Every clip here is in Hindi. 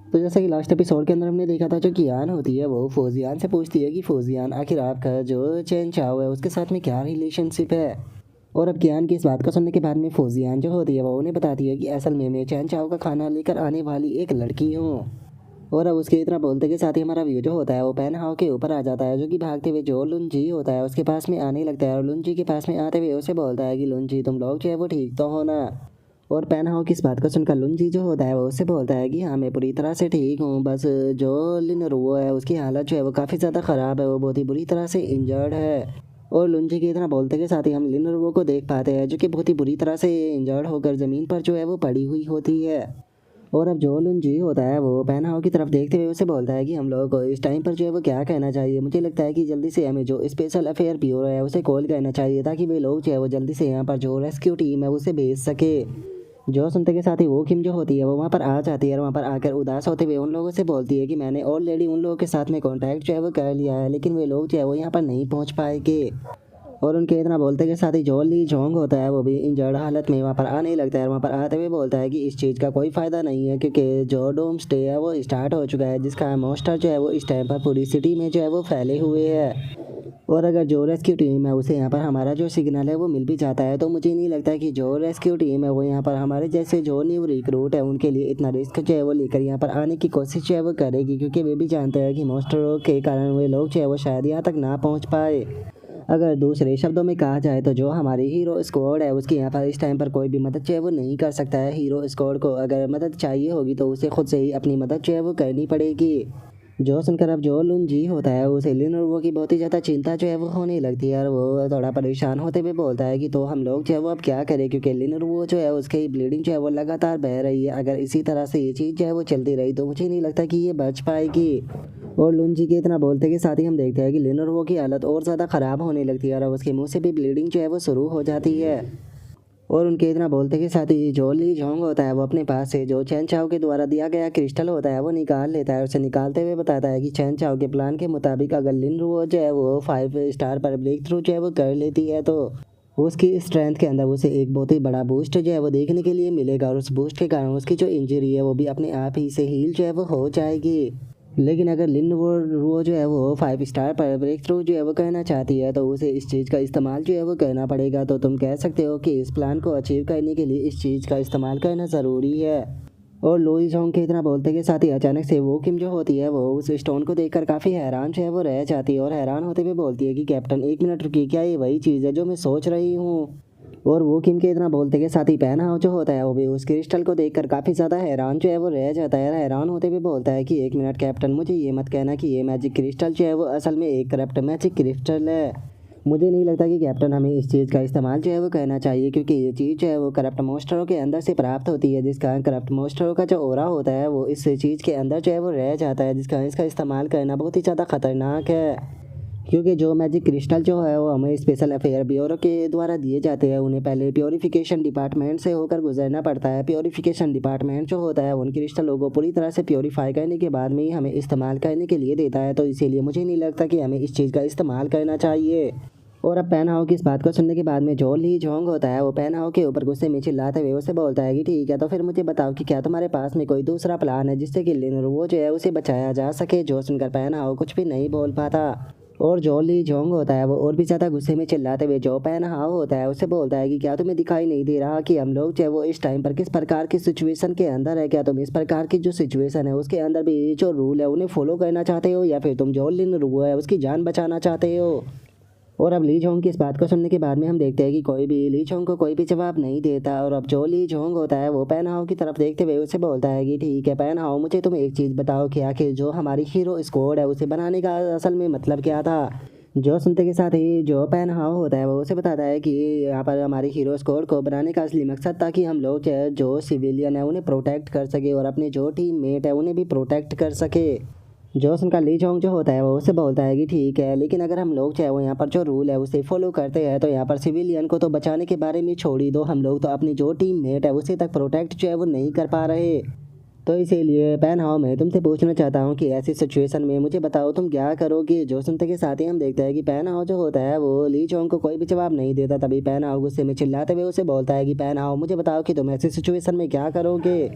तो जैसा कि लास्ट एपिसोड के अंदर हमने देखा था, जो कियान होती है वो फौजियान से पूछती है कि फौजियान आखिर आपका जो चैन चाओ है उसके साथ में क्या रिलेशनशिप है। और अब कियान की इस बात को सुनने के बाद में फौजियान जो होती है वो उन्हें बताती है कि असल में मैं चैन चाओ का खाना लेकर आने वाली एक लड़की हूँ। और अब उसके इतना बोलते के साथ ही हमारा व्यू जो होता है वो पैन हाउ के ऊपर आ जाता है, जो कि भागते हुए जो लुन जी होता है उसके पास में आने लगता है। और लुन जी के पास में आते हुए उसे बोलता है कि लुन जी तुम लोग जो है वो ठीक तो हो ना। और पैन हाउ की इस बात को सुनकर लुन जी जो होता है वो उससे बोलता है कि हाँ मैं पूरी तरह से ठीक हूँ, बस जो लिन रुओ है उसकी हालत जो है वो काफ़ी ज़्यादा ख़राब है, वो बहुत ही बुरी तरह से इंजर्ड है। और लुन जी के इतना बोलते के साथ ही हम लिन रुओ को देख पाते हैं, जो कि बहुत ही बुरी तरह से इंजर्ड होकर ज़मीन पर जो है वो पड़ी हुई होती है। और अब जो लुन जी होता है वो पैन हाउ की तरफ देखते हुए उसे बोलता है कि हम लोगों को इस टाइम पर जो है वो क्या कहना चाहिए। मुझे लगता है कि जल्दी से हमें जो स्पेशल अफेयर ब्यूरो है उसे कॉल करना चाहिए, ताकि वे लोग जो है वो जल्दी से यहाँ पर जो रेस्क्यू टीम है उसे भेज सके। जो सुनते के साथ ही वो किम जो होती है वो वहाँ पर आ जाती है, और वहाँ पर आकर उदास होते हुए उन लोगों से बोलती है कि मैंने ऑलरेडी उन लोगों के साथ में कॉन्टैक्ट जो है वो कर लिया है, लेकिन वे लोग जो है वो यहाँ पर नहीं पहुँच पाएंगे। और उनके इतना बोलते के साथ ही जो ली जोंग होता है वो भी इंजर्ड हालत में वहाँ पर आने लगता है। वहाँ पर आते हुए बोलता है कि इस चीज़ का कोई फ़ायदा नहीं है, क्योंकि जो डोम स्टे है वो स्टार्ट हो चुका है, जिसका मॉन्स्टर जो है वो इस टाइम पर पूरी सिटी में जो है वो फैले हुए है। और अगर जो रेस्क्यू टीम है उसे यहाँ पर हमारा जो सिग्नल है वो मिल भी जाता है, तो मुझे नहीं लगता कि जो रेस्क्यू टीम है वो यहाँ पर हमारे जैसे जो न्यू रिक्रूट है उनके लिए इतना रिस्क जो है वो लेकर यहाँ पर आने की कोशिश जो है वो करेगी, क्योंकि वे भी जानते हैं कि मॉन्स्टरों के कारण वे लोग जो है वो शायद यहाँ तक ना पहुँच पाए। अगर दूसरे शब्दों में कहा जाए तो जो हमारी हीरो स्क्वाड है उसकी यहाँ पर इस टाइम पर कोई भी मदद जो है वो नहीं कर सकता है। हीरो स्क्वाड को अगर मदद चाहिए होगी तो उसे खुद से ही अपनी मदद जो है वो करनी पड़ेगी। जो सुनकर अब जो लुन जी होता है उसे लिन और वो की बहुत ही ज़्यादा चिंता जो है वो होने लगती है, और वो थोड़ा परेशान होते हुए बोलता है कि तो हम लोग जो है वो अब क्या करें, क्योंकि लिन और वो जो है उसकी ब्लीडिंग जो है वो लगातार बह रही है। अगर इसी तरह से ये चीज़ जो है वो चलती रही तो मुझे नहीं लगता कि ये बच पाएगी। और लुन जी के इतना बोलते के साथ ही हम देखते हैं कि लिन और वो की हालत और ज़्यादा ख़राब होने लगती है, और उसके मुंह से भी ब्लीडिंग जो है वो शुरू हो जाती है। और उनके इतना बोलते के साथ ही जो ली जोंग होता है वो अपने पास से जो चैन चाओ के द्वारा दिया गया क्रिस्टल होता है वो निकाल लेता है। उसे निकालते हुए बताता है कि चैन चाओ के प्लान के मुताबिक अगर लिन रुओ जो है वो 5 स्टार पर ब्रेक थ्रू जो है वो कर लेती है तो उसकी स्ट्रेंथ के अंदर उसे एक बहुत ही बड़ा बूस्ट जो है वो देखने के लिए मिलेगा, और उस बूस्ट के कारण उसकी जो इंजरी है वो भी अपने आप ही से हील जो है वो हो जाएगी। लेकिन अगर लिन वो जो है वो 5 स्टार पर ब्रेक थ्रू जो है वो करना चाहती है तो उसे इस चीज़ का इस्तेमाल जो है वो करना पड़ेगा। तो तुम कह सकते हो कि इस प्लान को अचीव करने के लिए इस चीज़ का इस्तेमाल करना ज़रूरी है। और लोई जोंग के इतना बोलते के साथ ही अचानक से वो किम जो होती है वो उस स्टोन को देखकर काफ़ी हैरान जो है वो रह जाती है, और हैरान होते हुए बोलती है कि कैप्टन एक मिनट रुकिए, क्या ये वही चीज़ है जो मैं सोच रही हूँ। और वो किम के इतना बोलते के साथ ही पैन हाउ जो होता है वो भी उस क्रिस्टल को देखकर काफ़ी ज़्यादा हैरान जो है वो रह जाता है। हैरान होते हुए बोलता है कि एक मिनट कैप्टन, मुझे ये मत कहना कि ये मैजिक क्रिस्टल जो है वो असल में एक करप्ट मैजिक क्रिस्टल है। मुझे नहीं लगता कि कैप्टन हमें इस चीज़ का इस्तेमाल जो है वो करना चाहिए, क्योंकि ये चीज़ जो है वो करप्ट मोस्टरों के अंदर से प्राप्त होती है, जिसका करप्ट मोस्टरों का जो ओरा होता है वो इस चीज़ के अंदर जो है वो रह जाता है, जिसका इसका इस्तेमाल करना बहुत ही ज़्यादा ख़तरनाक है। क्योंकि जो मैजिक क्रिस्टल जो है वो हमें स्पेशल अफेयर ब्यूरो के द्वारा दिए जाते हैं, उन्हें पहले प्योरीफिकेशन डिपार्टमेंट से होकर गुजरना पड़ता है। प्योरीफिकेशन डिपार्टमेंट जो होता है उन क्रिस्टलों को पूरी तरह से प्योरीफाई करने के बाद में ही हमें इस्तेमाल करने के लिए देता है, तो इसीलिए मुझे नहीं लगता कि हमें इस चीज़ का इस्तेमाल करना चाहिए। और अब पैन हाउ की इस बात को सुनने के बाद में जो ली जोंग होता है वो पैन हाउ के ऊपर गुस्से में चिल्लाते हुए उसे बोलता है कि ठीक है, तो फिर मुझे बताओ कि क्या तुम्हारे पास में कोई दूसरा प्लान है जिससे कि लिन वो जो है उसे बचाया जा सके। जो सुनकर पैन हाउ कुछ भी नहीं बोल पाता, और जो ली जोंग होता है वो और भी ज़्यादा गुस्से में चिल्लाते हुए जो पैन हाउ होता है उसे बोलता है कि क्या तुम्हें दिखाई नहीं दे रहा कि हम लोग जो है वो इस टाइम पर किस प्रकार की सिचुएशन के अंदर है। क्या तुम इस प्रकार की जो सिचुएशन है उसके अंदर भी जो रूल है उन्हें फॉलो करना चाहते हो, या फिर तुम जो लिन रू है उसकी जान बचाना चाहते हो। और अब ली जोंग की इस बात को सुनने के बाद में हम देखते हैं कि कोई भी ली जोंग को कोई भी जवाब नहीं देता, और अब जो ली जोंग होता है वो पैन हाउ की तरफ देखते हुए उसे बोलता है कि ठीक है पैन हाउ, मुझे तुम एक चीज़ बताओ कि आखिर जो हमारी हीरो स्क्वाड है उसे बनाने का असल में मतलब क्या था। जो सुनते के साथ ही जो पैन हाउ होता है वो उसे बताता है कि यहाँ पर हमारी हीरो स्क्वाड को बनाने का असली मकसद था कि हम लोग जो सिविलियन है उन्हें प्रोटेक्ट कर सके, और अपने जो टीम मेट है उन्हें भी प्रोटेक्ट कर सके। जोस उनका ली जोंग जो होता है वो उससे बोलता है कि ठीक है, लेकिन अगर हम लोग चाहे वो यहाँ पर जो रूल है उसे फॉलो करते हैं तो यहाँ पर सिविलियन को तो बचाने के बारे में छोड़ ही दो, हम लोग तो अपनी जो टीम मेट है उसे तक प्रोटेक्ट जो है वो नहीं कर पा रहे। तो इसीलिए पैन हाउ मैं तुमसे पूछना चाहता हूँ कि ऐसी सिचुएशन में मुझे बताओ तुम क्या करोगे। जो सुनते के साथ ही हम देखते हैं कि पैन हाउ जो होता है वो ली जोंग को कोई भी जवाब नहीं देता। तभी पैन हाउ गुस्से में चिल्लाते हुए उसे बोलता है कि पैन हाउ, मुझे बताओ कि तुम ऐसी सिचुएशन में क्या करोगे।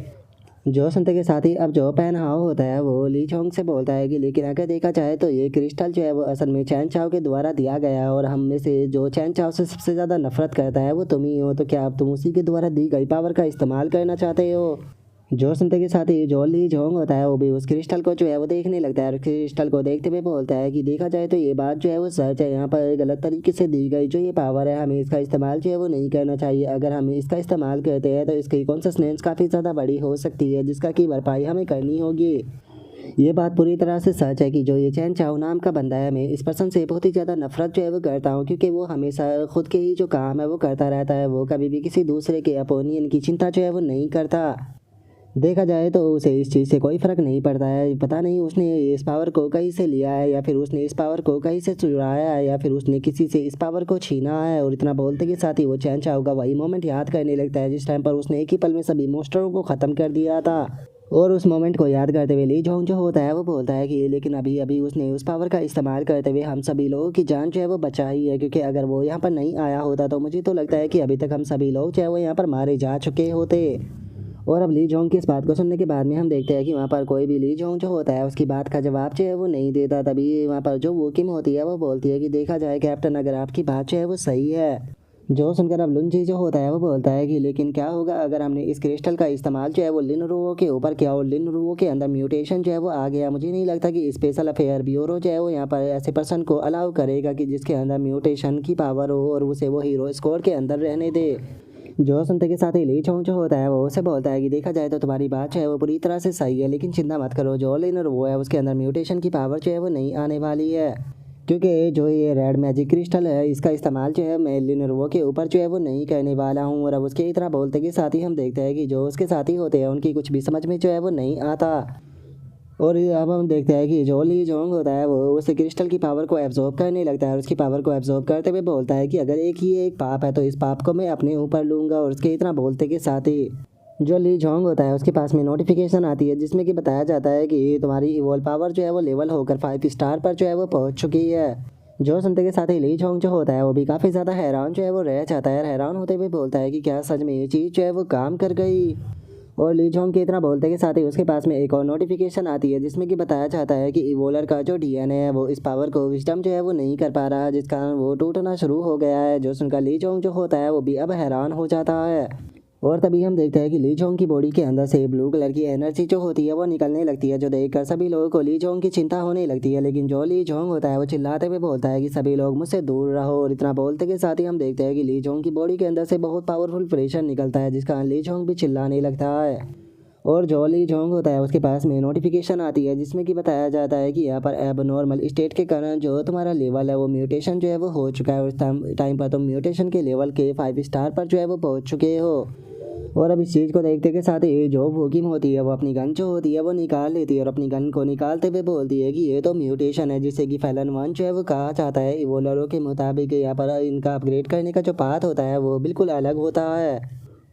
जो सुनते के साथ ही अब जो पैन हाओ होता है वो ली चोंग से बोलता है कि लेकिन अगर देखा जाए तो ये क्रिस्टल जो है वो असल में चैन चाओ के द्वारा दिया गया है और हम में से जो चैन चाओ से सबसे ज़्यादा नफरत करता है वो तुम ही हो, तो क्या अब तुम उसी के द्वारा दी गई पावर का इस्तेमाल करना चाहते हो। जो सुनते के साथ ही जो ली जोंग होता है वो भी उस क्रिस्टल को जो है वो देखने लगता है और क्रिस्टल को देखते हुए बोलता है कि देखा जाए तो ये बात जो है वो सच है, यहाँ पर गलत तरीके से दी गई जो ये पावर है हमें इसका इस्तेमाल जो है वो नहीं करना चाहिए। अगर हम इसका इस्तेमाल करते हैं तो इसकी कॉन्सिक्वेंस काफ़ी ज़्यादा बड़ी हो सकती है जिसका की भरपाई हमें करनी होगी। ये बात पूरी तरह से सच है कि जो ये चैन चाओ नाम का बंदा है, मैं इस पर्सन से बहुत ही ज़्यादा नफरत जो है वो करता हूँ क्योंकि वो हमेशा खुद के ही जो काम है वो करता रहता है, वो कभी भी किसी दूसरे के ओपिनियन की चिंता जो है वो नहीं करता। देखा जाए तो उसे इस चीज़ से कोई फ़र्क नहीं पड़ता है, पता नहीं उसने इस पावर को कहीं से लिया है या फिर उसने इस पावर को कहीं से चुराया है या फिर उसने किसी से इस पावर को छीना है। और इतना बोलते के साथ ही वो चैन चाओ का वही मोमेंट याद करने लगता है जिस टाइम पर उसने एक ही पल में सभी मोस्टरों को ख़त्म कर दिया था। और उस मोमेंट को याद करते हुए ली जोंग जो होता है वो बोलता है कि लेकिन अभी अभी उसने उस पावर का इस्तेमाल करते हुए हम सभी लोगों की जान जो है वो बचाई है, क्योंकि अगर वो यहाँ पर नहीं आया होता तो मुझे तो लगता है कि अभी तक हम सभी लोग जो है वो यहाँ पर मारे जा चुके होते। और अब ली जोंग की इस बात को सुनने के बाद में हम देखते हैं कि वहाँ पर कोई भी ली जोंग जो होता है उसकी बात का जवाब जो है वो नहीं देता। तभी वहाँ पर जो वो किम होती है वो बोलती है कि देखा जाए कैप्टन अगर आपकी बात जो है वो सही है। जो सुनकर अब लुंजी जो होता है वो बोलता है कि लेकिन क्या होगा अगर हमने इस क्रिस्टल का इस्तेमाल जो है वो लिन रुओ के ऊपर किया और लिन रुओ के अंदर म्यूटेशन जो है वो आ गया। मुझे नहीं लगता कि स्पेशल अफेयर ब्यूरो जो है वो यहाँ पर ऐसे पर्सन को अलाउ करेगा कि जिसके अंदर म्यूटेशन की पावर हो और उसे वो हीरो स्कोर के अंदर रहने दे। जो सुनते के साथ ही ली चोंग जो होता है वो उसे बोलता है कि देखा जाए तो तुम्हारी बात जो है वो पूरी तरह से सही है, लेकिन चिंता मत करो, जो लिनर वो है उसके अंदर म्यूटेशन की पावर जो है वो नहीं आने वाली है, क्योंकि जो ये रेड मैजिक क्रिस्टल है इसका इस्तेमाल जो है मैं लिनरवो के ऊपर जो है वो नहीं करने वाला हूँ। और अब उसके इतना बोलते के साथ ही हम देखते हैं कि जो उसके साथी होते हैं उनकी कुछ भी समझ में जो है वो नहीं आता। और अब हम देखते हैं कि जो ली जोंग होता है वो उस क्रिस्टल की पावर को एब्जॉर्ब करने लगता है और उसकी पावर को एब्जॉर्ब करते हुए बोलता है कि अगर एक ही एक पाप है तो इस पाप को मैं अपने ऊपर लूँगा। और उसके इतना बोलते के साथ ही जो ली जोंग होता है उसके पास में नोटिफिकेशन आती है जिसमें कि बताया जाता है कि तुम्हारी इवॉल्व पावर जो है वो लेवल होकर 5 स्टार पर जो है वो पहुंच चुकी है। जो सुनते के साथ ही ली जोंग जो होता है वो भी काफ़ी ज़्यादा हैरान जो है वो रह जाता है, हैरान होते हुए बोलता है कि क्या सच में ये चीज़ जो है वो काम कर गई। और ली जोंग के इतना बोलते के साथ ही उसके पास में एक और नोटिफिकेशन आती है जिसमें कि बताया जाता है कि इवोलर का जो डीएनए है वो इस पावर को विस्डम जो है वो नहीं कर पा रहा, जिस कारण वो टूटना शुरू हो गया है। जो सुनकर ली जोंग जो होता है वो भी अब हैरान हो जाता है। और तभी हम देखते हैं कि ली जोंग की बॉडी के अंदर से ब्लू कलर की एनर्जी जो होती है वो निकलने लगती है, जो देखकर सभी लोगों को ली जोंग की चिंता होने लगती है। लेकिन जो ली जोंग होता है वो चिल्लाते हुए बोलता है कि सभी लोग मुझसे दूर रहो। और इतना बोलते के साथ ही हम देखते हैं कि ली जोंग की बॉडी के अंदर से बहुत पावरफुल प्रेशर निकलता है जिस कारण ली जोंग भी चिल्लाने लगता है। और जो ली जोंग होता है उसके पास में नोटिफिकेशन आती है जिसमें कि बताया जाता है कि यहाँ पर एब नॉर्मल स्टेट के कारण जो तुम्हारा लेवल है वो म्यूटेशन जो है वो हो चुका है। उस टाइम पर तुम म्यूटेशन के लेवल के 5 स्टार पर जो है वो पहुँच चुके हो। और अब इस चीज़ को देखते के साथ ही जो वोकिम होती है वो अपनी गन जो होती है वो निकाल लेती है और अपनी गन को निकालते हुए बोलती है कि ये तो म्यूटेशन है, जिससे कि फैलन वन जो है वो कहा जाता है। इवोलरों के मुताबिक यहाँ पर इनका अपग्रेड करने का जो पाथ होता है वो बिल्कुल अलग होता है।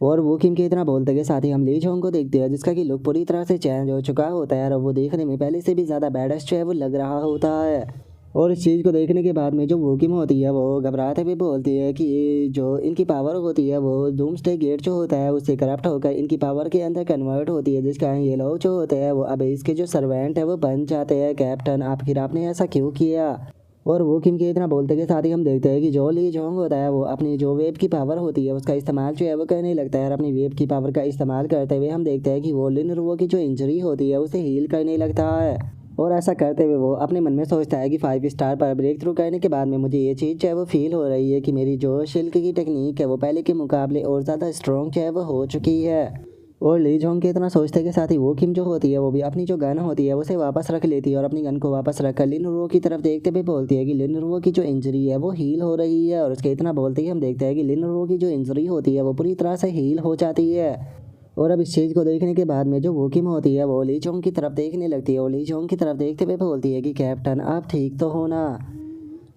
और वोकिम के इतना बोलते के साथ ही हम ली जोंग को देखते हैं जिसका कि लुक पूरी तरह से चेंज हो चुका होता है और वो देखने में पहले से भी ज़्यादा बैडस्ट जो है वो लग रहा होता है। और इस चीज़ को देखने के बाद में जो वोकिम होती है वो घबराते हुए बोलती है कि ये जो इनकी पावर होती है वो डूम्सडे गेट जो होता है उससे करप्ट होकर इनकी पावर के अंदर कन्वर्ट होती है, जिस कारण ये लोग जो होते हैं वो अब इसके जो सर्वेंट है वो बन जाते हैं। कैप्टन आखिर आपने ऐसा क्यों किया। और वो किम के इतना बोलते के साथ ही हम देखते हैं कि जो ली जोंग होता है वो अपनी जो वेब की पावर होती है उसका इस्तेमाल जो है वो करने लगता है और अपनी वेब की पावर का इस्तेमाल करते हुए हम देखते हैं कि वो लिन रुओ की जो इंजरी होती है उसे हील करने लगता है। और ऐसा करते हुए वो अपने मन में सोचता है कि 5 स्टार पर ब्रेक थ्रू करने के बाद में मुझे ये चीज़ जो है वो फील हो रही है कि मेरी जो शिल्क की टेक्निक है वो पहले के मुकाबले और ज़्यादा स्ट्रॉन्ग जो है वो हो चुकी है। और ली जोंग के इतना सोचते के साथ ही वो किम जो होती है वो भी अपनी जो गन होती है उसे वापस रख लेती है और अपनी गन को वापस रखकर लिन रुओ की तरफ देखते हुए बोलती है कि लिन रुओ की जो इंजरी है वो हील हो रही है। और उसके इतना बोलते ही हम देखते हैं कि लिन रुओ की जो इंजरी होती है वो पूरी तरह से हील हो जाती है। और अब इस चीज़ को देखने के बाद में जो वो किम होती है वो ली जोंग की तरफ देखने लगती है और ली जोंग की तरफ देखते हुए बोलती है कि कैप्टन आप ठीक तो हो ना।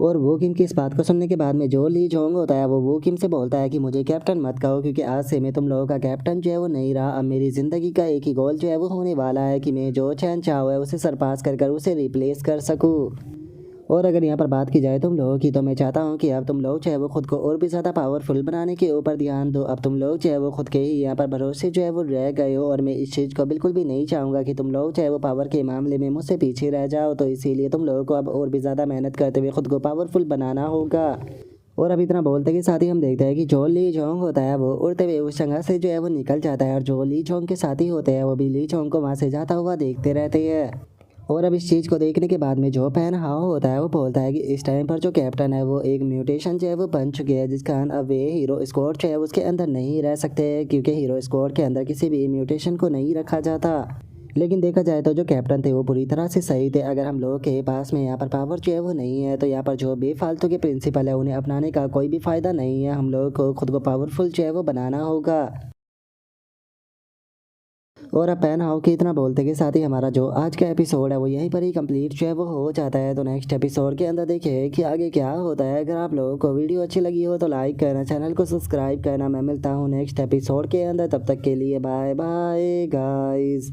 और वो किम की इस बात को सुनने के बाद में जो ली जोंग होता है वो किम से बोलता है कि मुझे कैप्टन मत कहो, क्योंकि आज से मैं तुम लोगों का कैप्टन जो है वो नहीं रहा। अब मेरी ज़िंदगी का एक ही गोल जो है वो होने वाला है कि मैं जो चैन चाहो है उसे सरपास कर कर उसे रिप्लेस कर सकूँ। और अगर यहाँ पर बात की जाए तुम लोगों की, तो मैं चाहता हूँ कि अब तुम लोग चाहे वो खुद को और भी ज़्यादा पावरफुल बनाने के ऊपर ध्यान दो। अब तुम लोग चाहे वो खुद के ही यहाँ पर भरोसे जो है वो रह गए हो, और मैं इस चीज़ को बिल्कुल भी नहीं चाहूँगा कि तुम लोग चाहे वो पावर के मामले में मुझसे पीछे रह जाओ। तो इसीलिए तुम लोगों को अब और भी ज़्यादा मेहनत करते हुए खुद को पावरफुल बनाना होगा। और अब इतना बोलते के साथ ही हम देखते हैं कि जो ली जोंग होता है वो उड़ते हुए उस जगह से जो है वो निकल जाता है, और जो ली जोंग के साथी होते हैं वो भी ली जोंग को वहाँ से जाता हुआ देखते रहते हैं। और अब इस चीज़ को देखने के बाद में जो पैन हाओ होता है वो बोलता है कि इस टाइम पर जो कैप्टन है वो एक म्यूटेशन जो है वो बन चुकी है, जिस कारण अब वे हीरो स्क्वाड जो है उसके अंदर नहीं रह सकते, क्योंकि हीरो स्क्वाड के अंदर किसी भी म्यूटेशन को नहीं रखा जाता। लेकिन देखा जाए तो जो कैप्टन थे वो पूरी तरह से सही थे। अगर हम लोगों के पास में यहाँ पर पावर जो है वो नहीं है, तो यहाँ पर जो बेफालतू के प्रिंसिपल है उन्हें अपनाने का कोई भी फ़ायदा नहीं है। हम लोगों को खुद को पावरफुल जो है वो बनाना होगा। और अब पैन हाउ के इतना बोलते के साथ ही हमारा जो आज का एपिसोड है वो यहीं पर ही कंप्लीट जो है वो हो जाता है। तो नेक्स्ट एपिसोड के अंदर देखिए कि आगे क्या होता है। अगर आप लोगों को वीडियो अच्छी लगी हो तो लाइक करना, चैनल को सब्सक्राइब करना। मैं मिलता हूँ नेक्स्ट एपिसोड के अंदर, तब तक के लिए बाय बाय गाइस।